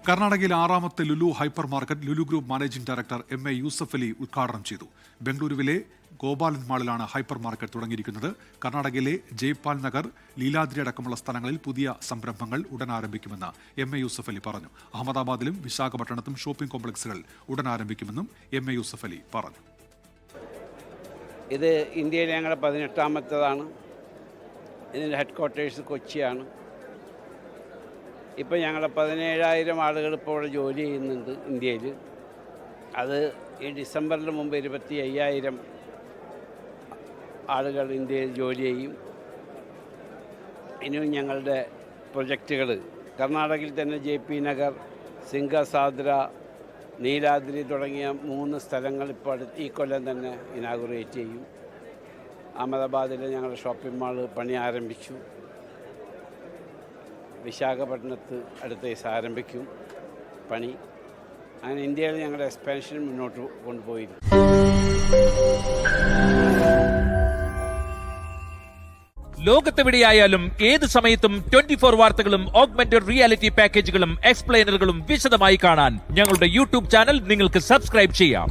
കർണാടകയിലെ 6ാമത്തെ Lulu hypermarket Lulu group managing director MA Yusuf Ali ഉദ്ഘാടനം ചെയ്തു. ബംഗളൂരുവിലെ ഗോപാലൻ മാളിലാണ് ഹൈപ്പർ മാർക്കറ്റ് തുടങ്ങിയിരിക്കുന്നത്. കർണാടകയിലെ ജയ്പാൽ നഗർ, ലീലാദ്രി അടക്കമുള്ള സ്ഥലങ്ങളിൽ പുതിയ സംരംഭങ്ങൾ ഉടൻ ആരംഭിക്കുമെന്ന് MA യൂസഫ് അലി പറഞ്ഞു. അഹമ്മദാബാദിലും വിശാഖപട്ടണത്തും ഷോപ്പിംഗ് കോംപ്ലക്സുകൾ ഉടൻ ആരംഭിക്കുമെന്നും MA യൂസഫ് അലി പറഞ്ഞു. ഇത് ഇന്ത്യയിലെ ഞങ്ങളുടെ 18ാമത്തേതാണ്. ഇതിൻ്റെ ഹെഡ് ക്വാർട്ടേഴ്സ് കൊച്ചിയാണ്. ഇപ്പോൾ ഞങ്ങൾ 17,000 ആളുകൾ ഇപ്പോൾ ഇവിടെ ജോലി ചെയ്യുന്നുണ്ട് ഇന്ത്യയിൽ. അത് ഈ ഡിസംബറിന് മുമ്പ് 25,000 ആളുകൾ ഇന്ത്യയിൽ ജോലി ചെയ്യും. ഇനിയും ഞങ്ങളുടെ പ്രൊജക്റ്റുകൾ കർണാടകയിൽ തന്നെ JP നഗർ, സിംഗസാദ്ര, നീലാദ്രി തുടങ്ങിയ 3 സ്ഥലങ്ങൾ ഇപ്പോൾ ഈ കൊല്ലം തന്നെ ഇനാഗുറേറ്റ് ചെയ്യും. അഹമ്മദാബാദിൽ ഞങ്ങളുടെ ഷോപ്പിംഗ് മാൾ പണി ആരംഭിച്ചു. വിശാഖപട്ടണത്ത് അടുത്ത ദിവസം ആരംഭിക്കും പണി. അങ്ങനെ ഇന്ത്യയിൽ ഞങ്ങളുടെ എക്സ്പാൻഷൻ മുന്നോട്ട് കൊണ്ടുപോയിരുന്നു. ലോകത്തെവിടെയായാലും ഏത് സമയത്തും 24 വാർത്തകളും ഓഗ്മെന്റഡ് റിയാലിറ്റി പാക്കേജുകളും എക്സ്പ്ലെയിനറുകളും വിശദമായി കാണാൻ ഞങ്ങളുടെ YouTube ചാനൽ നിങ്ങൾക്ക് സബ്സ്ക്രൈബ് ചെയ്യാം.